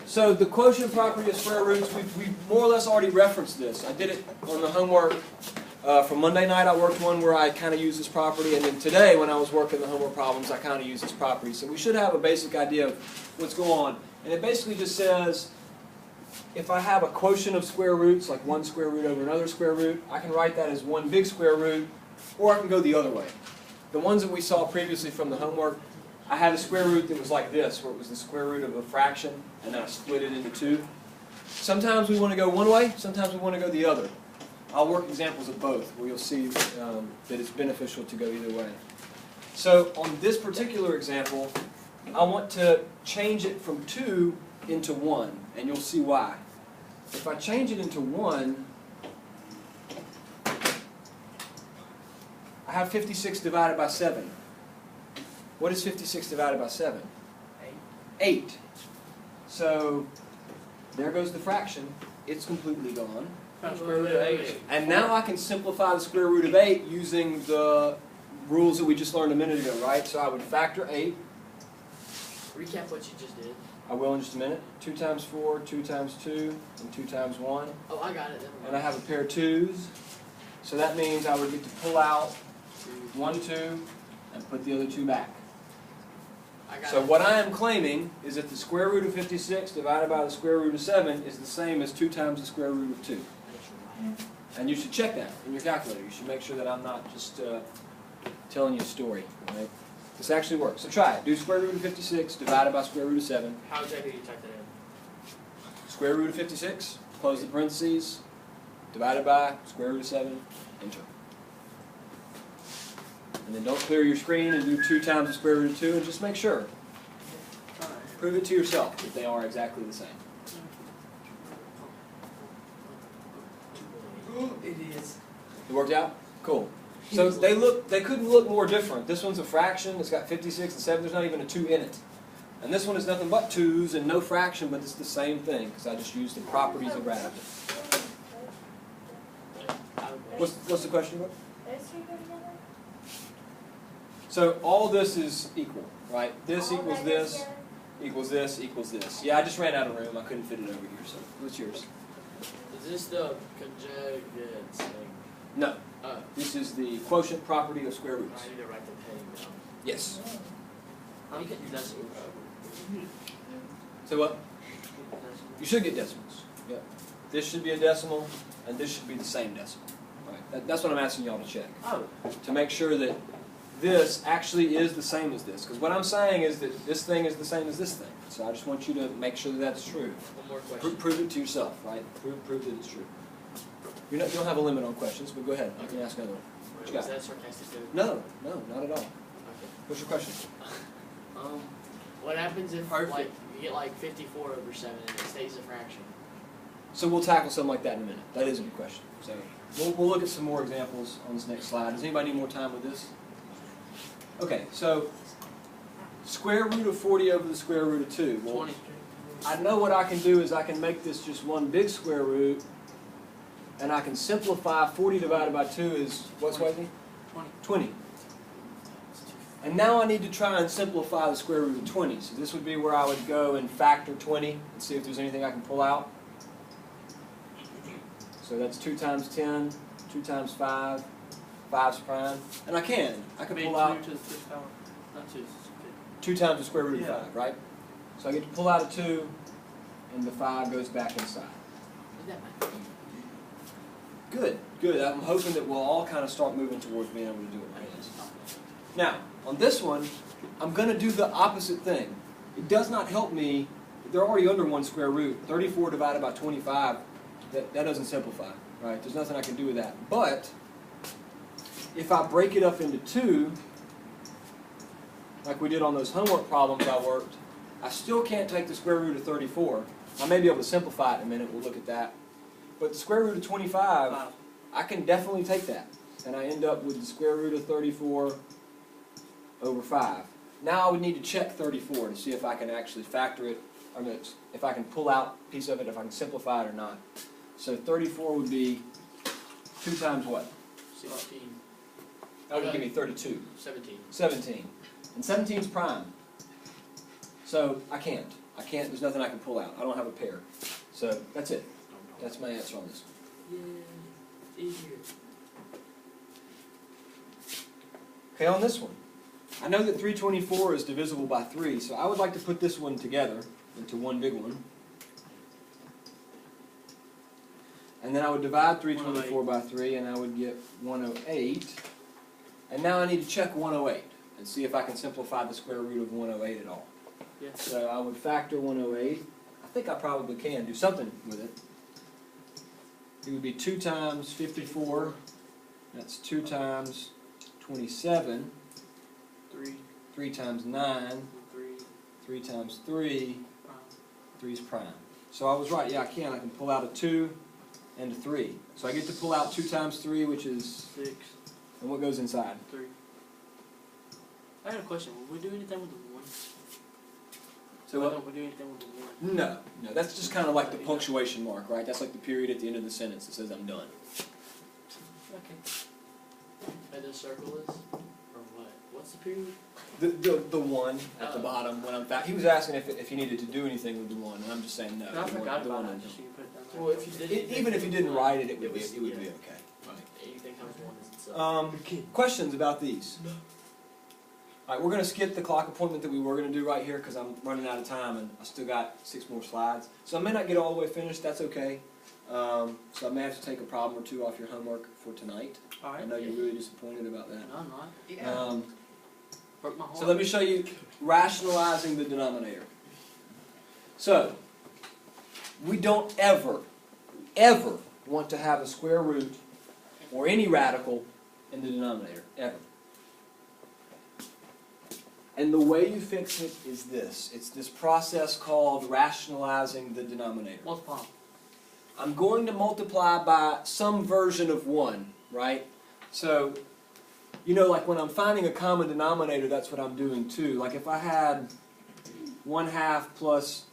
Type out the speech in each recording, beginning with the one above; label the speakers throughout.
Speaker 1: So the quotient property of square roots, we've more or less already referenced this. I did it on the homework from Monday night. I worked one where I kind of used this property, and then today when I was working the homework problems, I kind of used this property. So we should have a basic idea of what's going on. And it basically just says, if I have a quotient of square roots, like one square root over another square root, I can write that as one big square root, or I can go the other way. The ones that we saw previously from the homework, I had a square root that was like this, where it was the square root of a fraction, and then I split it into two. Sometimes we want to go one way, sometimes we want to go the other. I'll work examples of both, where you'll see that it's beneficial to go either way. So on this particular example, I want to change it from 2 into 1, and you'll see why. If I change it into 1, I have 56 divided by 7. What is 56 divided by 7? 8. So there goes the fraction. It's completely gone.
Speaker 2: Square root of 8.
Speaker 1: And now I can simplify the square root of 8 using the rules that we just learned a minute ago, right? So I would factor 8.
Speaker 2: Recap what you just did.
Speaker 1: I will in just a minute. 2 times 4, 2 times 2, and 2 times 1.
Speaker 2: Oh, I got it.
Speaker 1: And I have a pair of 2's. So that means I would get to pull out 1, 2, and put the other 2 back. So what I am claiming is that the square root of 56 divided by the square root of 7 is the same as 2 times the square root of 2. And you should check that in your calculator. You should make sure that I'm not just telling you a story. Right? This actually works. So try it. Do square root of 56 divided by square root of 7.
Speaker 2: How exactly do you type that in?
Speaker 1: Square root of 56, close the parentheses, divided by square root of 7, enter. And then don't clear your screen and do 2 times the square root of 2, and just make sure. Prove it to yourself that they are exactly the same.
Speaker 2: It is.
Speaker 1: It worked out? Cool. So they couldn't look more different. This one's a fraction, it's got 56 and 7, there's not even a 2 in it. And this one is nothing but 2's and no fraction, but it's the same thing, because I just used the properties of gravity. What's the question about? So all this is equal, right? This equals this, equals this, equals this. Yeah, I just ran out of room. I couldn't fit it over here, so what's yours?
Speaker 2: Is this the conjugate thing?
Speaker 1: No. This is the quotient property of square roots.
Speaker 2: I need to write the heading down.
Speaker 1: Yes.
Speaker 2: How do you get decimals?
Speaker 1: So what? You should get decimals. Yeah. This should be a decimal, and this should be the same decimal. Right. That's what I'm asking y'all to check.
Speaker 2: Oh.
Speaker 1: To make sure that this actually is the same as this. Because what I'm saying is that this thing is the same as this thing. So I just want you to make sure that that's true.
Speaker 2: One more question.
Speaker 1: Prove it to yourself, right? Prove that it's true. You don't have a limit on questions, but go ahead. You can ask another one. What you
Speaker 2: Was
Speaker 1: got?
Speaker 2: that sarcastic?
Speaker 1: No, not at all.
Speaker 2: Okay.
Speaker 1: What's your question?
Speaker 2: What happens if
Speaker 1: Perfect.
Speaker 2: like you get like 54 over 7 and it stays a fraction?
Speaker 1: So we'll tackle something like that in a minute. That is a good question. So we'll look at some more examples on this next slide. Does anybody need more time with this? Okay, so square root of 40 over the square root of 2. Well,
Speaker 2: 20.
Speaker 1: I know what I can do is I can make this just one big square root, and I can simplify 40 divided by 2 is, what's Wesley? 20. And now I need to try and simplify the square root of 20. So this would be where I would go and factor 20 and see if there's anything I can pull out. So that's 2 times 10, 2 times 5, 5's prime. And I can pull out
Speaker 2: 2 to the 5th power. Not 2.
Speaker 1: 2 times the square root of 5, right? So I get to pull out a 2, and the 5 goes back inside.
Speaker 2: Is that math?
Speaker 1: Good, good. I'm hoping that we'll all kind of start moving towards being able to do it like this. Now, on this one, I'm going to do the opposite thing. It does not help me. They're already under 1 square root. 34 divided by 25, that doesn't simplify, right? There's nothing I can do with that. But if I break it up into 2, like we did on those homework problems I worked, I still can't take the square root of 34. I may be able to simplify it in a minute. We'll look at that. But the square root of 25, I can definitely take that. And I end up with the square root of 34 over 5. Now I would need to check 34 to see if I can actually factor it, or if I can pull out a piece of it, if I can simplify it or not. So 34 would be 2 times what?
Speaker 2: 16.
Speaker 1: That would give me 32.
Speaker 2: 17.
Speaker 1: 17. And 17 is prime. So I can't. I can't, there's nothing I can pull out. I don't have a pair. So that's it. That's my answer on this.
Speaker 2: Yeah, easier.
Speaker 1: Okay, on this one. I know that 324 is divisible by 3, so I would like to put this one together into one big one. And then I would divide 324 by 3, and I would get 108. And now I need to check 108 and see if I can simplify the square root of 108 at all.
Speaker 2: Yeah.
Speaker 1: So I would factor 108. I think I probably can do something with it. It would be 2 times 54. That's 2 times 27.
Speaker 2: 3,
Speaker 1: 3 times 9.
Speaker 2: 3,
Speaker 1: 3 times 3.
Speaker 2: prime.
Speaker 1: 3 is prime. So I was right. Yeah, I can. I can pull out a 2 and a 3. So I get to pull out 2 times 3, which is...
Speaker 2: 6,
Speaker 1: And what goes inside?
Speaker 2: 3. I had a question. Will we do anything with the 1?
Speaker 1: So
Speaker 2: Why
Speaker 1: what?
Speaker 2: don't we do anything with the 1?
Speaker 1: No. No, that's just kind of like the punctuation mark, right? That's like the period at the end of the sentence that says I'm done.
Speaker 2: Okay. And the circle is? Or what? What's the period?
Speaker 1: The 1 at the bottom when I'm back. He was asking if he needed to do anything with the 1, and I'm just saying no.
Speaker 2: No, I forgot
Speaker 1: the
Speaker 2: about
Speaker 1: one
Speaker 2: it.
Speaker 1: is-
Speaker 2: Just so you put it down there.
Speaker 3: Well, if you did
Speaker 1: Even if you didn't write it, it would be
Speaker 2: was-
Speaker 1: okay.
Speaker 2: yeah.
Speaker 1: Right.
Speaker 2: Anything times 1 is itself.
Speaker 1: Questions about these? All right, we're going to skip the clock appointment that we were going to do right here because I'm running out of time and I still got 6 more slides. So I may not get all the way finished. That's okay. So I may have to take a problem or two off your homework for tonight.
Speaker 2: Alright.
Speaker 1: I know you're really disappointed about that.
Speaker 2: No, I'm not. Broke my heart.
Speaker 1: So let me show you rationalizing the denominator. So, we don't ever want to have a square root or any radical in the denominator, ever. And the way you fix it is this. It's this process called rationalizing the denominator.
Speaker 2: Multiply.
Speaker 1: I'm going to multiply by some version of 1, right? So, you know, like when I'm finding a common denominator, that's what I'm doing too. Like if I had 1/2 plus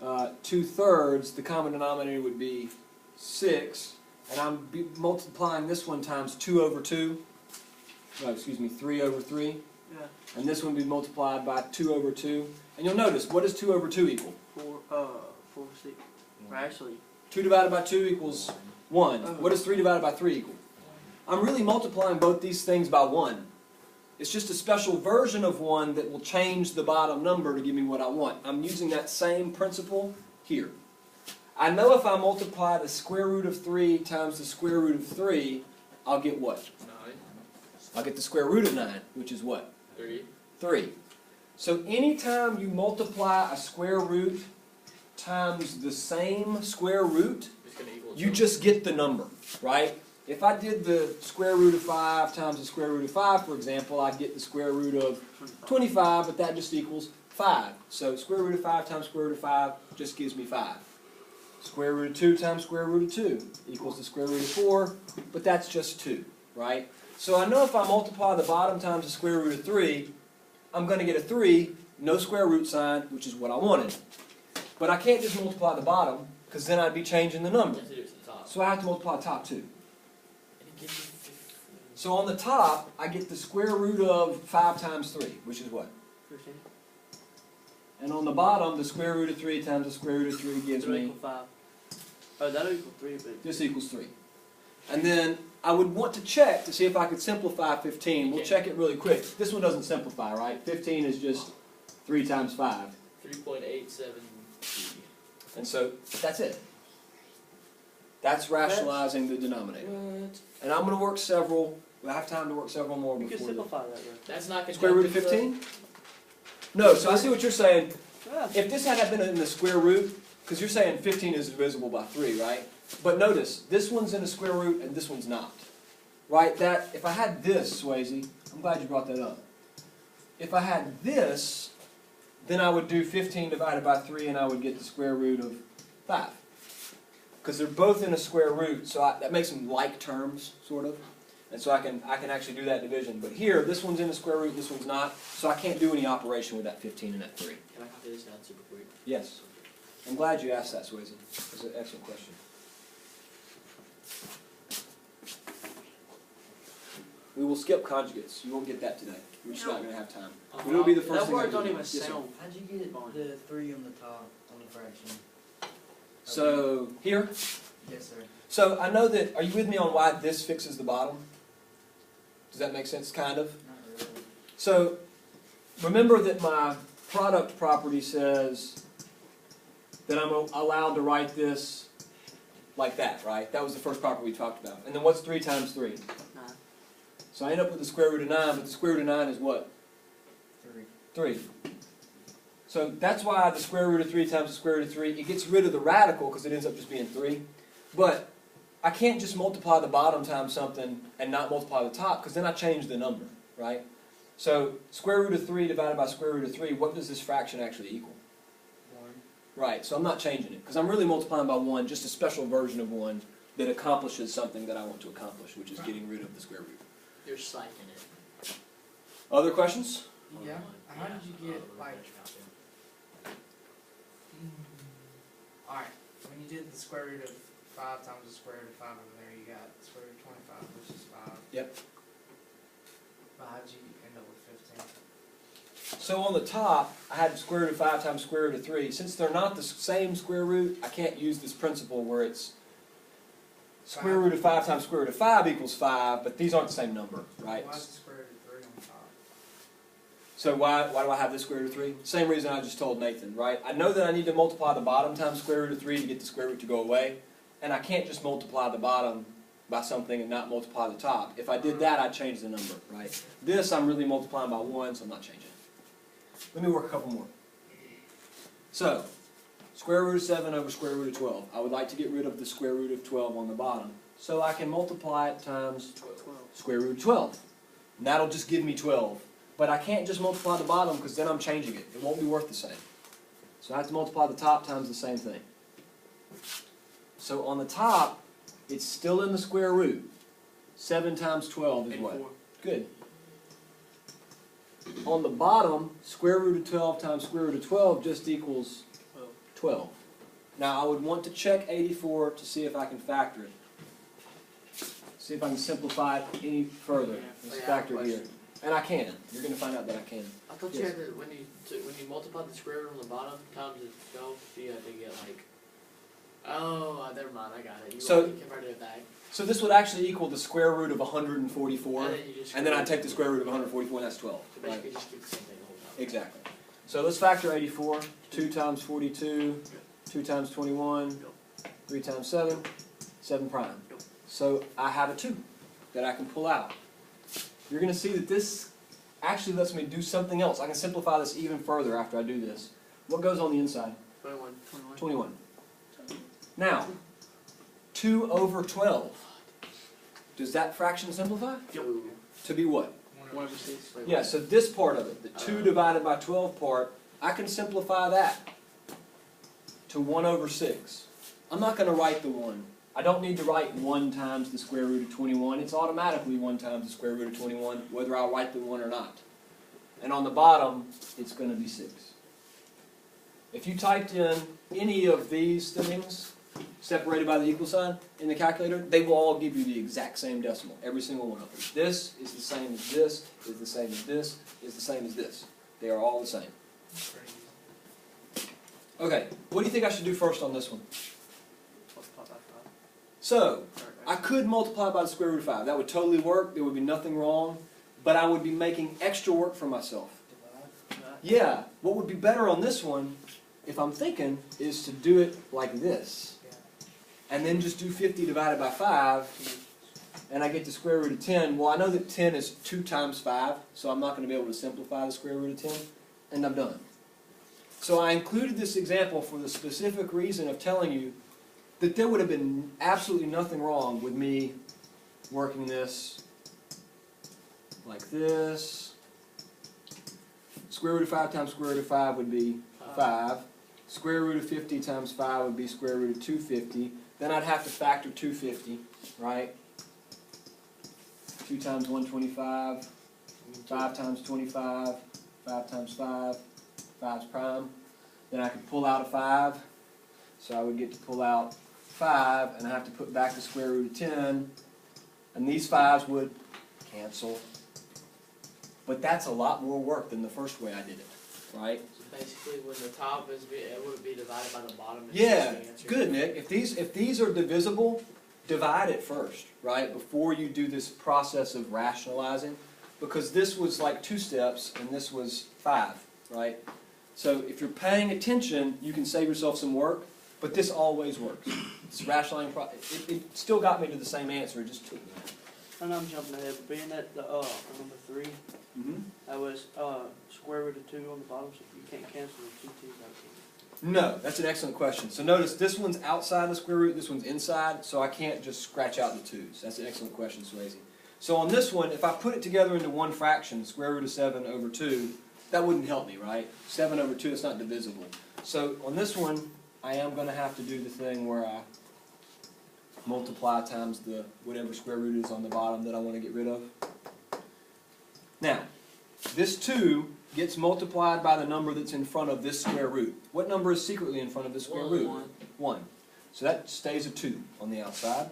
Speaker 1: 2/3, the common denominator would be 6. And I'm multiplying this one times 2 over 2. No, excuse me, 3 over 3.
Speaker 2: Yeah.
Speaker 1: And this one would be multiplied by 2 over 2. And you'll notice, what does 2 over 2 equal?
Speaker 2: 4, 6. Or actually,
Speaker 1: 2 divided by 2 equals 1.
Speaker 2: Oh.
Speaker 1: What does 3 divided by 3 equal? I'm really multiplying both these things by 1. It's just a special version of 1 that will change the bottom number to give me what I want. I'm using that same principle here. I know if I multiply the square root of 3 times the square root of 3, I'll get what?
Speaker 3: 9,
Speaker 1: I'll get the square root of 9, which is what?
Speaker 3: 3.
Speaker 1: 3. So anytime you multiply a square root times the same square root,
Speaker 3: It's going to equal
Speaker 1: you just get the number, right? If I did the square root of 5 times the square root of 5, for example, I'd get the square root of 25, but that just equals 5. So square root of 5 times square root of 5 just gives me 5. Square root of 2 times square root of 2 equals the square root of 4, but that's just 2, right? So I know if I multiply the bottom times the square root of 3, I'm going to get a 3, no square root sign, which is what I wanted. But I can't just multiply the bottom, because then I'd be changing the number.
Speaker 3: You have to do it to the top.
Speaker 1: So I have to multiply the top too.
Speaker 2: and it gives you 15.
Speaker 1: So on the top, I get the square root of 5 times 3, which is what?
Speaker 2: 15.
Speaker 1: And on the bottom, the square root of 3 times the square root of 3 gives
Speaker 2: That'll
Speaker 1: me,
Speaker 2: equal 5. Oh, that'll equal 3, but...
Speaker 1: this equals 3. And then I would want to check to see if I could simplify 15. We'll check it really quick. This one doesn't simplify, right? 15 is just 3 times 5.
Speaker 3: 3.87.
Speaker 1: And so that's it. That's rationalizing the denominator.
Speaker 2: What?
Speaker 1: And I'm going to work several, I have time to work several more
Speaker 2: You can
Speaker 1: before the
Speaker 2: simplify that, though.
Speaker 3: That's not
Speaker 1: square root of 15? No, so I see what you're saying.
Speaker 2: Yeah.
Speaker 1: If this had been in the square root, because you're saying 15 is divisible by 3, right? But notice, this one's in a square root and this one's not. Right? That, if I had this, Swayze, I'm glad you brought that up. If I had this, then I would do 15 divided by 3 and I would get the square root of 5. Because they're both in a square root, so that makes them like terms, sort of. And so I can actually do that division. But here, this one's in a square root, this one's not, so I can't do any operation with that 15 and that 3.
Speaker 3: Can I copy this down super quick?
Speaker 1: Yes. I'm glad you asked that, Swayze. That's an excellent question. We will skip conjugates. You won't get that today. We're just not going to have time.
Speaker 2: Oh,
Speaker 1: It'll be the first
Speaker 2: that
Speaker 1: thing I
Speaker 2: word
Speaker 1: do.
Speaker 2: don't even
Speaker 1: Yes, sir.
Speaker 2: sound.
Speaker 3: How'd you get
Speaker 2: fun.
Speaker 4: The 3 on the top, on the fraction.
Speaker 1: So here.
Speaker 4: Yes, sir.
Speaker 1: So I know that. Are you with me on why this fixes the bottom? Does that make sense? Kind of.
Speaker 4: Not really.
Speaker 1: So remember that my product property says that I'm allowed to write this like that, right? That was the first property we talked about. And then what's 3 times 3?
Speaker 2: 9.
Speaker 1: So I end up with the square root of 9, but the square root of 9 is what?
Speaker 4: 3.
Speaker 1: 3. So that's why the square root of 3 times the square root of 3, it gets rid of the radical because it ends up just being 3. But I can't just multiply the bottom times something and not multiply the top because then I change the number, right? So square root of 3 divided by square root of 3, what does this fraction actually equal?
Speaker 4: 1.
Speaker 1: Right, so I'm not changing it because I'm really multiplying by 1, just a special version of 1 that accomplishes something that I want to accomplish, which is getting rid of the square root.
Speaker 2: You're psyching it.
Speaker 1: Other questions?
Speaker 4: Yeah. How did you get, like... Alright, when you did the square root of 5 times the square root of 5 over there, you got the square root of 25, which is 5.
Speaker 1: Yep.
Speaker 4: But how did you end up with 15?
Speaker 1: So on the top, I had square root of 5 times square root of 3. Since they're not the same square root, I can't use this principle where it's square root of 5 times square root of 5 equals 5, but these aren't the same number, right?
Speaker 4: Why is the square root of 3 on top?
Speaker 1: So why do I have this square root of 3? Same reason I just told Nathan, right? I know that I need to multiply the bottom times square root of 3 to get the square root to go away, and I can't just multiply the bottom by something and not multiply the top. If I did that, I'd change the number, right? This, I'm really multiplying by 1, so I'm not changing it. Let me work a couple more. So, square root of 7 over square root of 12. I would like to get rid of the square root of 12 on the bottom. So I can multiply it times
Speaker 2: 12.
Speaker 1: square root of 12. And that'll just give me 12. But I can't just multiply the bottom because then I'm changing it. It won't be worth the same. So I have to multiply the top times the same thing. So on the top, it's still in the square root. 7 times 12 is what?
Speaker 2: 84.
Speaker 1: Good. On the bottom, square root of 12 times square root of 12 just equals 12. Now I would want to check 84 to see if I can factor it. See if I can simplify it any further. Let's factor it here. And I can. You're going to find out that I can.
Speaker 2: I thought you
Speaker 1: Yes.
Speaker 2: had to, when you multiply the square root on the bottom times the 12, you had to get like, oh, never mind, I got it. You
Speaker 1: So-
Speaker 2: converted it back.
Speaker 1: So this would actually equal the square root of 144.
Speaker 2: And then you just
Speaker 1: And then I take the square root of 144, and that's 12.
Speaker 2: So
Speaker 1: Right?
Speaker 2: basically just keep the same thing the whole time.
Speaker 1: Exactly. So let's factor 84. 2 times 42, 2 times 21, 3 times 7, 7 prime. So I have a 2 that I can pull out. You're going to see that this actually lets me do something else. I can simplify this even further after I do this. What goes on the inside?
Speaker 2: 21.
Speaker 1: 21. Now, 2 over 12. Does that fraction simplify?
Speaker 2: Yep.
Speaker 1: To be what?
Speaker 2: 1 over 6. Wait,
Speaker 1: Yeah, so this part of it, the 2 divided by 12 part, I can simplify that to 1 over 6. I'm not going to write the 1. I don't need to write 1 times the square root of 21. It's automatically 1 times the square root of 21, whether I write the 1 or not. And on the bottom, it's going to be 6. If you typed in any of these things, separated by the equal sign, in the calculator, they will all give you the exact same decimal, every single one of them. This is the same as this, is the same as this, is the same as this. They are all the same.
Speaker 4: Pretty easy.
Speaker 1: Okay, what do you think I should do first on this one?
Speaker 2: multiply by 5.
Speaker 1: So, I could multiply by the square root of 5. That would totally work. There would be nothing wrong. But I would be making extra work for myself.
Speaker 4: Divide.
Speaker 1: Yeah, what would be better on this one, if I'm thinking, is to do it like this.
Speaker 4: Yeah.
Speaker 1: And then just do 50 divided by 5, and I get the square root of 10. Well, I know that 10 is 2 times 5, so I'm not going to be able to simplify the square root of 10, and I'm done. So I included this example for the specific reason of telling you that there would have been absolutely nothing wrong with me working this like this. Square root of 5 times square root of 5 would be 5. Square root of 50 times 5 would be square root of 250. Then I'd have to factor 250, right? 2 times 125, 5 times 25, 5 times 5, 5's prime. Then I could pull out a 5, so I would get to pull out 5, and I have to put back the square root of 10, and these 5's would cancel. But that's a lot more work than the first way I did it, right?
Speaker 2: So basically, when the top is, it would be divided by the bottom. It's
Speaker 1: Yeah,
Speaker 2: just the answer.
Speaker 1: good, Nick. If these are divisible, divide it first, right? Before you do this process of rationalizing. Because this was like 2 steps and this was 5, right? So if you're paying attention, you can save yourself some work, but this always works. It's rationalizing, it still got me to the same answer, it just took me.
Speaker 5: And I'm jumping ahead, but being at the, number 3,
Speaker 1: Mm-hmm.
Speaker 5: that was, square root of 2 on the bottom, so you can't cancel the 2 2's out.
Speaker 1: No, that's an excellent question. So notice this one's outside the square root, this one's inside, so I can't just scratch out the 2's. That's an excellent question, Swayze. So on this one, if I put it together into one fraction, square root of 7 over 2, that wouldn't help me, right? 7 over 2, it's not divisible. So on this one, I am going to have to do the thing where I multiply times the whatever square root is on the bottom that I want to get rid of. Now, this 2 gets multiplied by the number that's in front of this square root. What number is secretly in front of this square root? 1. So that stays a 2 on the outside.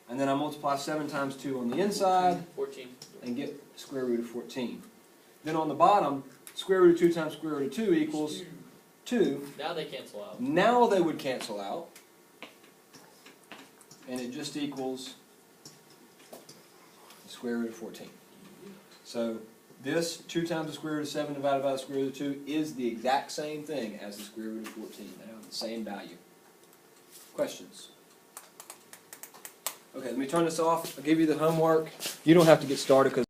Speaker 1: And then I multiply 7 times 2 on the inside
Speaker 3: 14.
Speaker 1: and get square root of 14. Then on the bottom, square root of 2 times square root of 2 equals 2.
Speaker 3: Now they cancel out.
Speaker 1: Now they would cancel out. And it just equals the square root of 14. So this 2 times the square root of 7 divided by the square root of 2 is the exact same thing as the square root of 14. They have the same value. Questions? Okay, let me turn this off. I'll give you the homework. You don't have to get started because